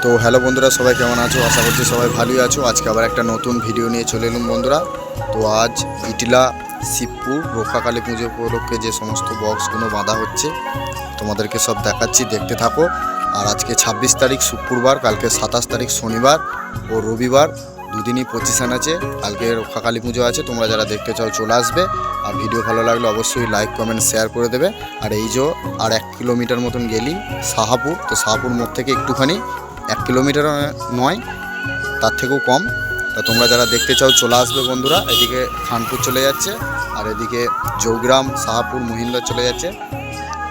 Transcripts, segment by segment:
তো হ্যালো বন্ধুরা, সবাই কেমন আছো? আশা করছি সবাই ভালোই আছো। আজকে আবার একটা নতুন ভিডিও নিয়ে চলে এলাম বন্ধুরা। তো আজ ইটিলা শিবপুর রক্ষাকালী পুজো উপলক্ষে যে সমস্ত বক্সগুলো বাঁধা হচ্ছে তোমাদেরকে সব দেখাচ্ছি, দেখতে থাকো। আর আজকে 26 তারিখ শুক্রবার, কালকে 27 তারিখ শনিবার ও রবিবার, দুদিনই পজিশান আছে। কালকে রক্ষাকালী পুজো আছে, তোমরা যারা দেখতে চাও চলে আসবে। আর ভিডিও ভালো লাগলে অবশ্যই লাইক কমেন্ট শেয়ার করে দেবে। আর এই যে আর 1 কিলোমিটার মতন গেলি শাহাপুর, তো শাহাপুর মোড় থেকে একটুখানি 1 কিলোমিটার নয়, তার থেকেও কম। তা তোমরা যারা দেখতে চাও চলে আসবে বন্ধুরা। এদিকে খানপুর চলে যাচ্ছে, আর এদিকে জৌগ্রাম, শাহাপুর, মহিন্দর চলে যাচ্ছে।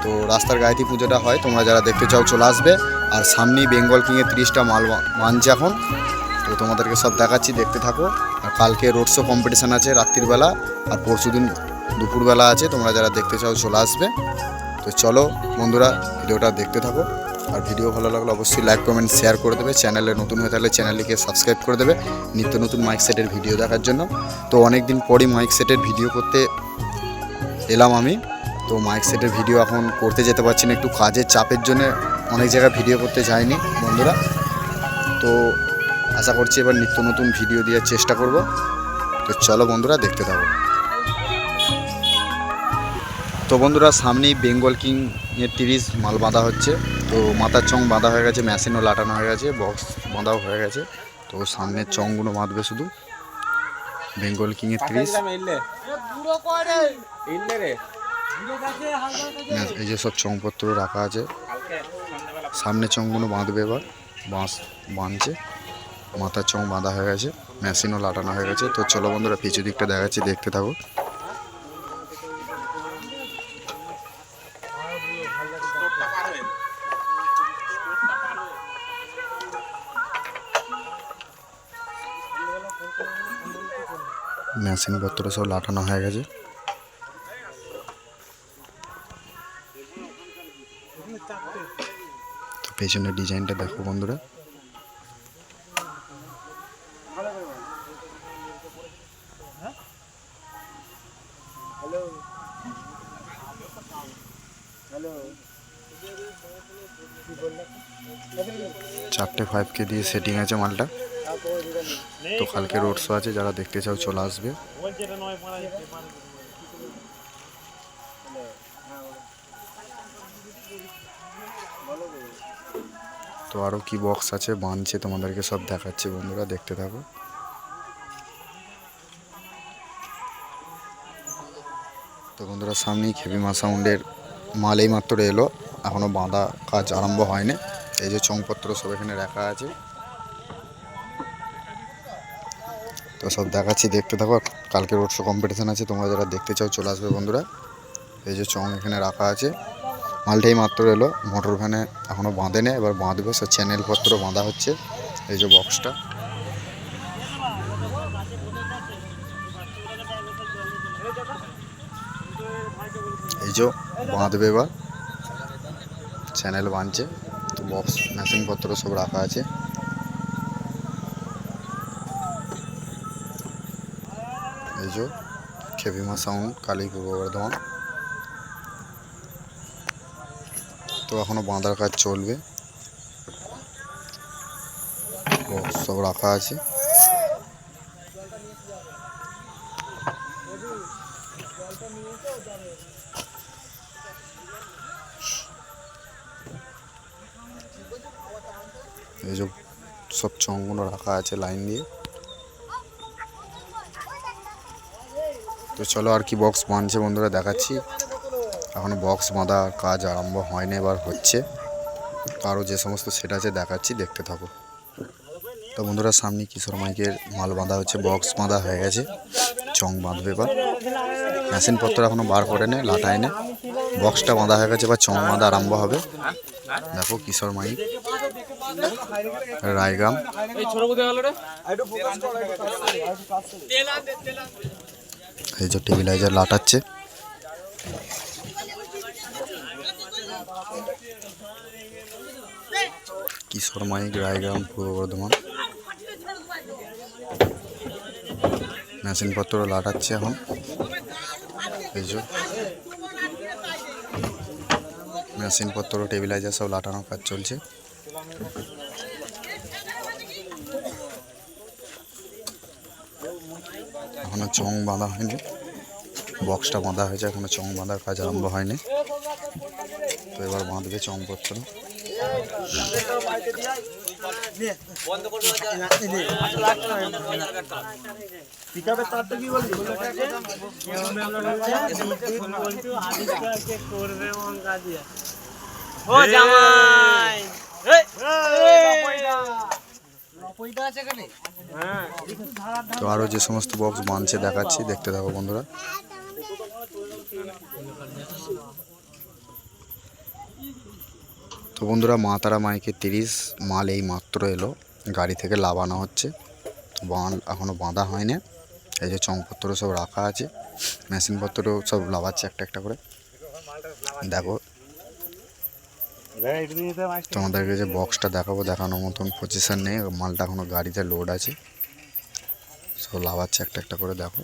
তো রাস্তার গায়েতেই পুজোটা হয়, তোমরা যারা দেখতে চাও চলে আসবে। আর সামনেই বেঙ্গল কিংয়ের 30টা মাল মানছে এখন, তো তোমাদেরকে সব দেখাচ্ছি, দেখতে থাকো। আর কালকে রোড শো কম্পিটিশান আছে রাত্রিবেলা, আর পরশুদিন দুপুরবেলা আছে। তোমরা যারা দেখতে চাও চলে আসবে। তো চলো বন্ধুরা, ভিডিওটা দেখতে থাকো। আর ভিডিও ভালো লাগলে অবশ্যই লাইক কমেন্ট শেয়ার করে দেবে। চ্যানেলে নতুন হয়ে থাকলে চ্যানেলটিকে সাবস্ক্রাইব করে দেবে নিত্য নতুন মাইক সেটের ভিডিও দেখার জন্য। তো অনেক দিন পরই মাইক সেটের ভিডিও করতে এলাম আমি। তো মাইক সেটের ভিডিও এখন করতে যেতে পারছি না, একটু কাজের চাপের জন্য অনেক জায়গায় ভিডিও করতে যাইনি বন্ধুরা। তো আশা করছি এবার নিত্য নতুন ভিডিও দেওয়ার চেষ্টা করব। তো চলো বন্ধুরা, দেখতে থাকো। তো বন্ধুরা, সামনেই বেঙ্গল কিংয়ের 30 মাল বাঁধা হচ্ছে। তো মাথার চং বাঁধা হয়ে গেছে, মেশিনও লাটানো হয়ে গেছে, বক্স বাঁধাও হয়ে গেছে। তো সামনের চংগুলো বাঁধবে শুধু বেঙ্গল কিংয়ের 30। এই যে সব চংপত্র রাখা আছে, সামনের চংগুলো বাঁধবে এবার। বাঁশ বাঁধছে, মাথার চং বাঁধা হয়ে গেছে, মেশিনও লাটানো হয়ে গেছে। তো চলো বন্ধুরা, পিছু দিকটা দেখাচ্ছি, দেখতে থাকো। মেশিনপত্র সব লাটানো হয়ে গেছে। তো পেছনের ডিজাইনটা দেখো বন্ধুরা। চারটে 5K দিয়ে সেটিং আছে মালটা। তো কালকে রোড শো আছে, যারা দেখতে চাও চলে আসবে। তো আরও কি বক্স আছে বানছে, তোমাদেরকে সব দেখাচ্ছি বন্ধুরা, দেখতে থাকো। তো বন্ধুরা, সামনেই খেপিমা সাউন্ডের মাল এই মাত্র এলো, এখনও বাঁধা কাজ আরম্ভ হয়নি। এই যে চংপত্র সব এখানে রাখা আছে, তো সব দেখাচ্ছি, দেখতে থাকো। কালকে রোড শো কম্পিটিশান আছে, তোমরা যারা দেখতে চাও চলে আসবে বন্ধুরা। এই যে চং এখানে রাখা আছে, মালটাই মাত্র এলো, মোটর ভ্যানে এখনও বাঁধে নেই, এবার বাঁধবে। সব চ্যানেলপত্র বাঁধা হচ্ছে। এই যে বক্সটা, এই যে বাঁধবে এবার, চ্যানেল বাঁধছে। তো বক্স মেশিনপত্র সব রাখা আছে। এই যে খেপিমা সাউন্ড, কালী, পূর্ব বর্ধমান। তো এখনও বাঁধার কাজ চলবে, বক্স সব রাখা আছে। এই যে সব চংগুলো রাখা আছে লাইন দিয়ে। তো চলো, আর কি বক্স বাঁধছে বন্ধুরা দেখাচ্ছি। এখনও বক্স বাঁধা কাজ আরম্ভ হয়নি, এবার হচ্ছে। তো আরও যে সমস্ত সেট আছে দেখাচ্ছি, দেখতে থাকো। তো বন্ধুরা, সামনে কিশোর মাইকের মাল বাঁধা হচ্ছে, বক্স বাঁধা হয়ে গেছে, চং বাঁধবে এবার। মেশিনপত্র এখনও বার করে নে, লাটায় নে, বক্সটা বাঁধা হয়ে গেছে, এবার চং বাঁধা আরম্ভ হবে। দেখো কিশোর মাইক, রায়গ্রাম। এই যে টেবিলাইজার লাটাচ্ছে। কিশোর মাইক, রায়গ্রাম, পূর্ব বর্ধমান। মেশিনপত্র লাটাচ্ছে এখন। এই যে মেশিনপত্র, টেবিলাইজার সব লাটানোর কাজ চলছে। এখনো চং বাঁধা হয়নি, বক্সটা বাঁধা হয়েছে, এখনো চং বাঁধার কাজ আরম্ভ হয়নি। তো এবার বাঁধবে চংপত্র। তো আরো যে সমস্ত বক্স বাঁধছে দেখাচ্ছি, দেখতে থাকো বন্ধুরা। তো বন্ধুরা, মা তারা মাইকে 30 মাল এই মাত্র এলো, গাড়ি থেকে লাভানো হচ্ছে। মাল এখনো বাঁধা হয়নি। এই যে চংপত্র সব রাখা আছে, মেশিনপত্র সব লাভাচ্ছে একটা একটা করে। দেখো তোমাদেরকে যে বক্সটা দেখাবো, দেখানোর মতন পজিশন নেই, মালটা এখনো গাড়িতে লোড আছে, সব লাভাচ্ছে একটা একটা করে। দেখো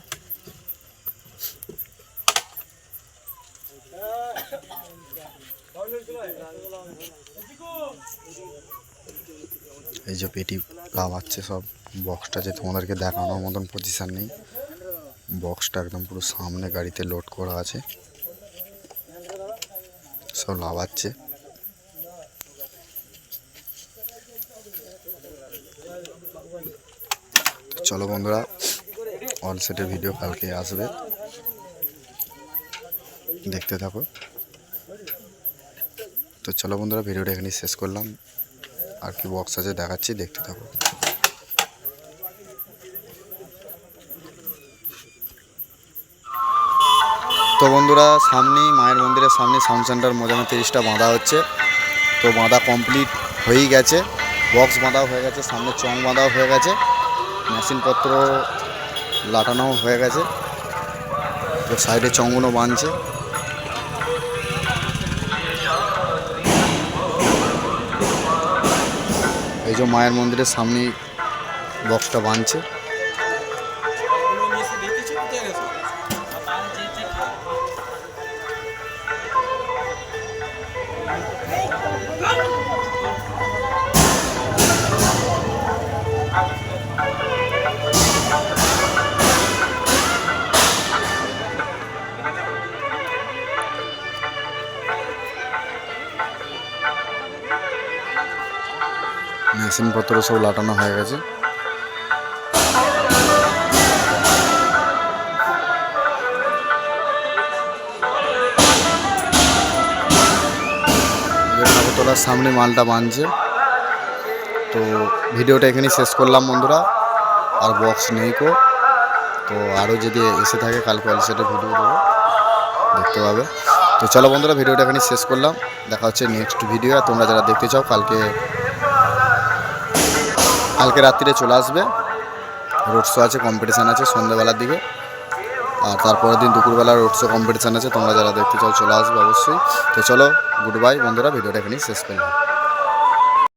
এই যে পেটি লাভাচ্ছে সব। বক্সটা যে তোমাদেরকে দেখানোর মতন পজিশন নেই, বক্সটা একদম পুরো সামনে গাড়িতে লোড করা আছে, সব লাভাচ্ছে। চলো বন্ধুরা, অল সেটের ভিডিও কালকে আসবে, দেখতে থাকো। তো চলো বন্ধুরা, ভিডিওটা এখানেই শেষ করলাম। আর কি বক্স আছে দেখাচ্ছি, দেখতে থাকো। তো বন্ধুরা, সামনেই মায়ের মন্দিরের সামনে সাউন্ড সেন্টার মোজামে 30টা বাঁধা হচ্ছে। তো বাঁধা কমপ্লিট হয়েই গেছে, বক্স বাঁধাও হয়ে গেছে, সামনে চং বাঁধাও হয়ে গেছে, মেশিনপত্র লাটানো হয়ে গেছে। তো সাইডে চংগুলো বাঁধছে। এই যে মায়ের মন্দিরের সামনেই বক্সটা বাঁধছে। মেশিনপত্র সব লাটানো হয়ে গেছে। ঠাকুরতলার সামনে মালটা বাঁধছে। তো ভিডিওটা এখানেই শেষ করলাম বন্ধুরা, আর বক্স নেই কো। তো আরও যদি এসে থাকে কালকে অল সেটের ভিডিও দেবো, দেখতে পাবে। তো চলো বন্ধুরা, ভিডিওটা এখানেই শেষ করলাম, দেখা হচ্ছে নেক্সট ভিডিও। আর তোমরা যারা দেখতে চাও কালকে রাত্রিরে চলে আসবে, রোড শো আছে, কম্পিটিশান আছে সন্ধ্যেবেলার দিকে। আর তারপরের দিন দুপুরবেলা রোড শো কম্পিটিশান আছে, তোমরা যারা দেখতে চাও চলে আসবে অবশ্যই। তো চলো, গুড বাই বন্ধুরা, ভিডিওটা এখানেই শেষ করলাম।